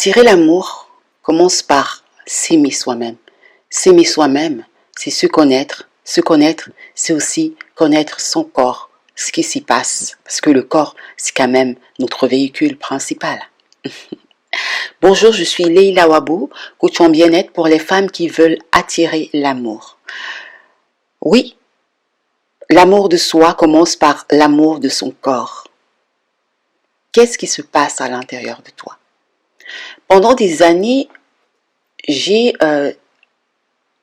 Attirer l'amour commence par s'aimer soi-même. S'aimer soi-même, c'est se connaître. Se connaître, c'est aussi connaître son corps, ce qui s'y passe. Parce que le corps, c'est quand même notre véhicule principal. Bonjour, je suis Leila Wabou, coach en bien-être pour les femmes qui veulent attirer l'amour. Oui, l'amour de soi commence par l'amour de son corps. Qu'est-ce qui se passe à l'intérieur de toi? Pendant des années, j'ai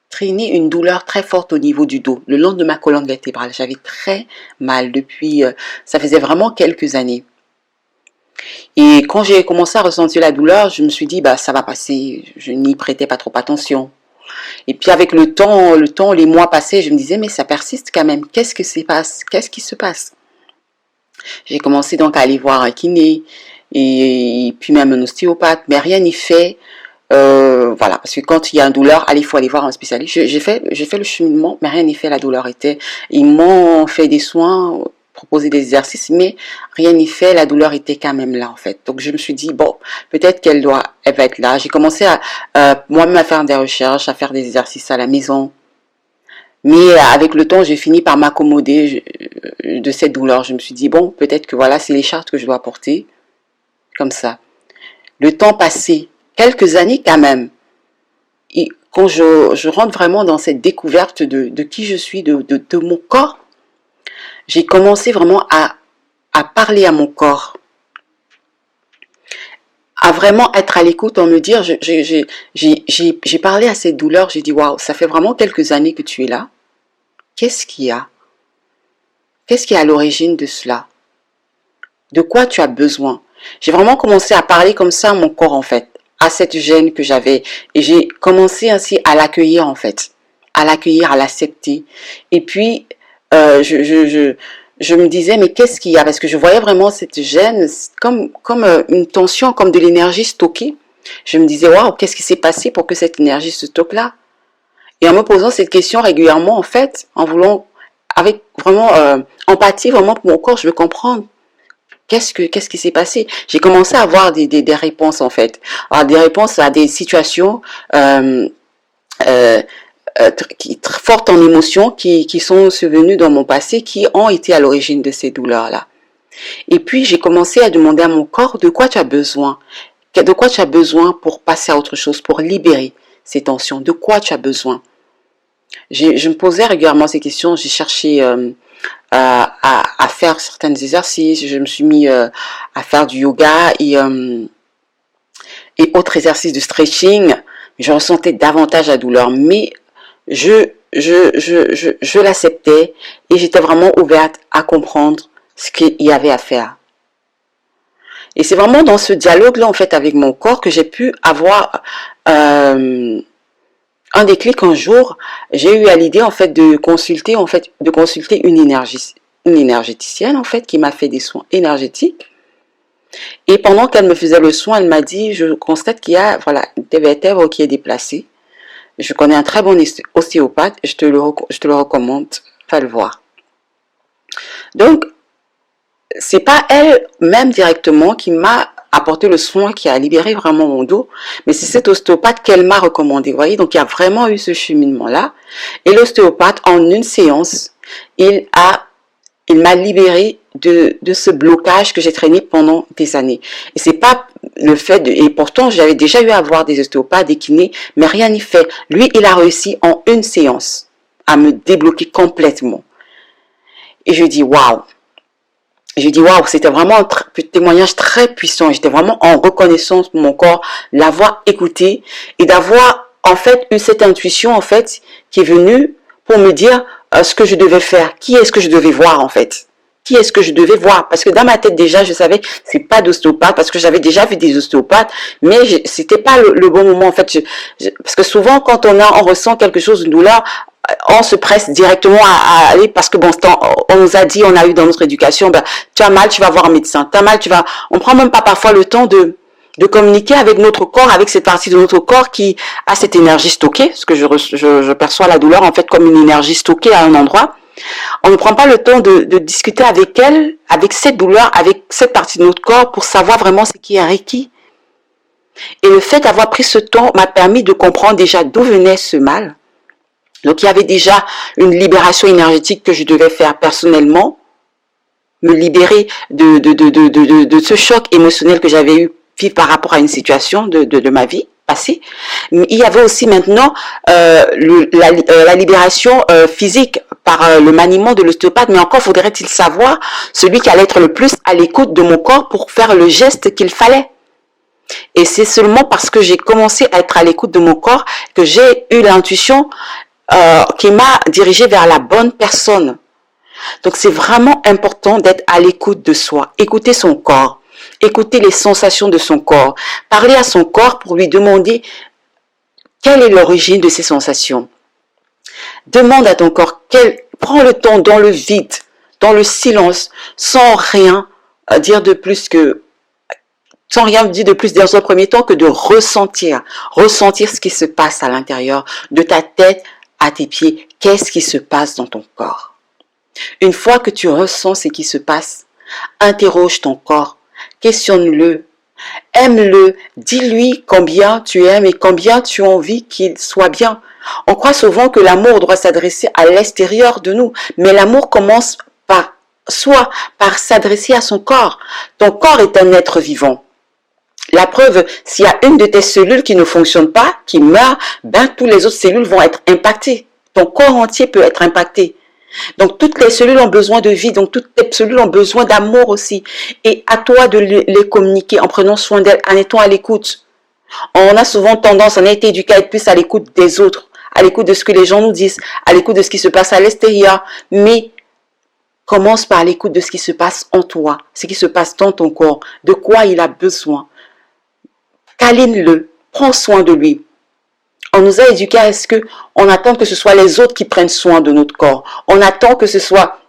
traîné une douleur très forte au niveau du dos, le long de ma colonne vertébrale. J'avais très mal depuis, ça faisait vraiment quelques années. Et quand j'ai commencé à ressentir la douleur, je me suis dit, bah, ça va passer, je n'y prêtais pas trop attention. Et puis avec le temps, les mois passaient, je me disais, mais ça persiste quand même, qu'est-ce qui se passe? J'ai commencé donc à aller voir un kiné, et puis même un ostéopathe, mais rien n'y fait. Voilà, parce que quand il y a une douleur, il faut aller voir un spécialiste. J'ai fait le cheminement, mais rien n'y fait, la douleur était. Ils m'ont fait des soins, proposé des exercices, mais rien n'y fait, la douleur était quand même là en fait. Donc je me suis dit, bon, peut-être elle va être là. J'ai commencé à moi-même à faire des recherches, à faire des exercices à la maison. Mais avec le temps, j'ai fini par m'accommoder de cette douleur. Je me suis dit, bon, peut-être que voilà, c'est les chartes que je dois porter, comme ça. Le temps passé, quelques années quand même, et quand je rentre vraiment dans cette découverte de qui je suis, de mon corps, j'ai commencé vraiment à parler à mon corps, à vraiment être à l'écoute, en me dire, j'ai parlé à cette douleur, j'ai dit, waouh, ça fait vraiment quelques années que tu es là. Qu'est-ce qu'il y a? Qu'est-ce qui est à l'origine de cela? De quoi tu as besoin? J'ai vraiment commencé à parler comme ça à mon corps en fait, à cette gêne que j'avais. Et j'ai commencé ainsi à l'accueillir en fait, à l'accueillir, à l'accepter. Et puis, je me disais, mais qu'est-ce qu'il y a? Parce que je voyais vraiment cette gêne comme une tension, comme de l'énergie stockée. Je me disais, waouh, qu'est-ce qui s'est passé pour que cette énergie se stocke là? Et en me posant cette question régulièrement, en fait, en voulant, avec vraiment empathie, vraiment pour mon corps, je veux comprendre. Qu'est-ce qui s'est passé? J'ai commencé à avoir des réponses, en fait. Alors, des réponses à des situations fortes en émotions qui sont survenues dans mon passé, qui ont été à l'origine de ces douleurs-là. Et puis, j'ai commencé à demander à mon corps de quoi tu as besoin. De quoi tu as besoin pour passer à autre chose, pour libérer ces tensions. De quoi tu as besoin? Je me posais régulièrement ces questions. J'ai cherché à faire certains exercices. Je me suis mis à faire du yoga et autres exercices de stretching. Je ressentais davantage la douleur, mais je l'acceptais et j'étais vraiment ouverte à comprendre ce qu'il y avait à faire. Et c'est vraiment dans ce dialogue-là, en fait, avec mon corps que j'ai pu avoir un déclic. Un jour, j'ai eu à l'idée, en fait, de consulter une énergéticienne, en fait, qui m'a fait des soins énergétiques. Et pendant qu'elle me faisait le soin, elle m'a dit, je constate qu'il y a, voilà, des vertèbres qui est déplacée. Je connais un très bon ostéopathe, je te le recommande, va le voir. Donc, c'est pas elle-même directement qui m'a apporté le soin qui a libéré vraiment mon dos, mais c'est cet ostéopathe qu'elle m'a recommandé. Vous voyez, donc il y a vraiment eu ce cheminement-là. Et l'ostéopathe, en une séance, il m'a libéré de ce blocage que j'ai traîné pendant des années. Et c'est pas le fait et pourtant j'avais déjà eu à voir des ostéopathes, des kinés, mais rien n'y fait. Lui, il a réussi en une séance à me débloquer complètement. Et je dis waouh. Je dis waouh, c'était vraiment un témoignage très puissant. J'étais vraiment en reconnaissance pour mon corps, l'avoir écouté et d'avoir en fait eu cette intuition en fait qui est venue pour me dire ce que je devais faire, qui est-ce que je devais voir en fait. Qui est-ce que je devais voir? Parce que dans ma tête déjà, je savais c'est pas d'ostéopathe parce que j'avais déjà vu des ostéopathes, mais c'était pas le bon moment en fait. Parce que souvent quand on ressent quelque chose, une douleur, on se presse directement à aller parce que bon, on nous a dit, on a eu dans notre éducation, ben, tu as mal, tu vas voir un médecin. Tu as mal, on prend même pas parfois le temps de communiquer avec notre corps, avec cette partie de notre corps qui a cette énergie stockée, parce que je perçois la douleur en fait comme une énergie stockée à un endroit. On ne prend pas le temps de discuter avec elle, avec cette douleur, avec cette partie de notre corps pour savoir vraiment ce qui est requis. Et le fait d'avoir pris ce temps m'a permis de comprendre déjà d'où venait ce mal. Donc il y avait déjà une libération énergétique que je devais faire personnellement, me libérer de ce choc émotionnel que j'avais eu vivre par rapport à une situation de ma vie passée. Mais il y avait aussi maintenant la libération physique par le maniement de l'ostéopathe, mais encore faudrait-il savoir celui qui allait être le plus à l'écoute de mon corps pour faire le geste qu'il fallait. Et c'est seulement parce que j'ai commencé à être à l'écoute de mon corps que j'ai eu l'intuition qui m'a dirigée vers la bonne personne. Donc c'est vraiment important d'être à l'écoute de soi, écouter son corps, écouter les sensations de son corps, parler à son corps pour lui demander quelle est l'origine de ces sensations. Demande à ton corps, prends le temps dans le vide, dans le silence, sans rien dire de plus sans rien dire de plus dans un premier temps que de ressentir ce qui se passe à l'intérieur, de ta tête à tes pieds, qu'est-ce qui se passe dans ton corps. Une fois que tu ressens ce qui se passe, interroge ton corps, questionne-le, aime-le, dis-lui combien tu aimes et combien tu as envie qu'il soit bien. On croit souvent que l'amour doit s'adresser à l'extérieur de nous, mais l'amour commence par s'adresser à son corps. Ton corps est un être vivant. La preuve, s'il y a une de tes cellules qui ne fonctionne pas, qui meurt, ben toutes les autres cellules vont être impactées. Ton corps entier peut être impacté. Donc toutes les cellules ont besoin de vie, donc toutes les cellules ont besoin d'amour aussi. Et à toi de les communiquer en prenant soin d'elles, en étant à l'écoute. On a souvent tendance, on a été éduqué à être plus à l'écoute des autres, à l'écoute de ce que les gens nous disent, à l'écoute de ce qui se passe à l'extérieur. Mais commence par l'écoute de ce qui se passe en toi, ce qui se passe dans ton corps, de quoi il a besoin. Câline-le, prends soin de lui. On nous a éduqués à ce qu'on attend que ce soit les autres qui prennent soin de notre corps. On attend que ce soit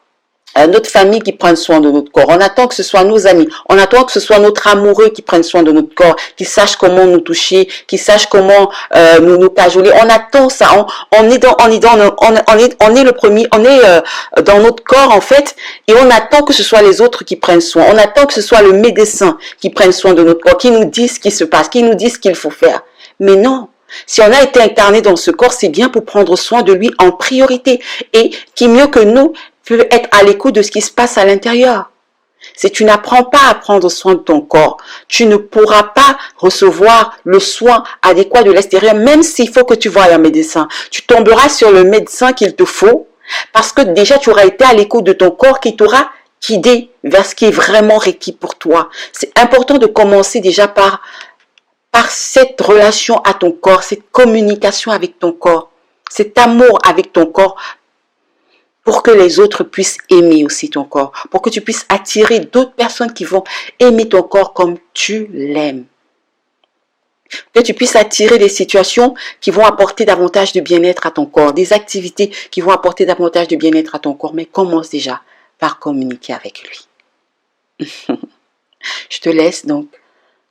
notre famille qui prenne soin de notre corps. On attend que ce soit nos amis. On attend que ce soit notre amoureux qui prenne soin de notre corps, qui sache comment nous toucher, qui sache comment nous cajoler. On attend ça. On est le premier. On est dans notre corps en fait, et on attend que ce soit les autres qui prennent soin. On attend que ce soit le médecin qui prenne soin de notre corps, qui nous dise ce qui se passe, qui nous dise ce qu'il faut faire. Mais non. Si on a été incarné dans ce corps, c'est bien pour prendre soin de lui en priorité. Et qui mieux que nous peut être à l'écoute de ce qui se passe à l'intérieur. Si tu n'apprends pas à prendre soin de ton corps, tu ne pourras pas recevoir le soin adéquat de l'extérieur, même s'il faut que tu voies un médecin. Tu tomberas sur le médecin qu'il te faut, parce que déjà tu auras été à l'écoute de ton corps qui t'aura guidé vers ce qui est vraiment requis pour toi. C'est important de commencer déjà par cette relation à ton corps, cette communication avec ton corps, cet amour avec ton corps, pour que les autres puissent aimer aussi ton corps, pour que tu puisses attirer d'autres personnes qui vont aimer ton corps comme tu l'aimes. Que tu puisses attirer des situations qui vont apporter davantage de bien-être à ton corps, des activités qui vont apporter davantage de bien-être à ton corps, mais commence déjà par communiquer avec lui. Je te laisse donc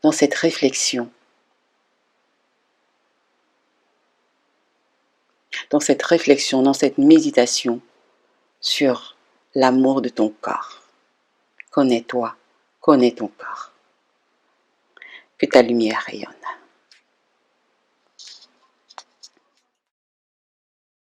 dans cette réflexion. Dans cette méditation sur l'amour de ton corps. Connais-toi, connais ton corps. Que ta lumière rayonne.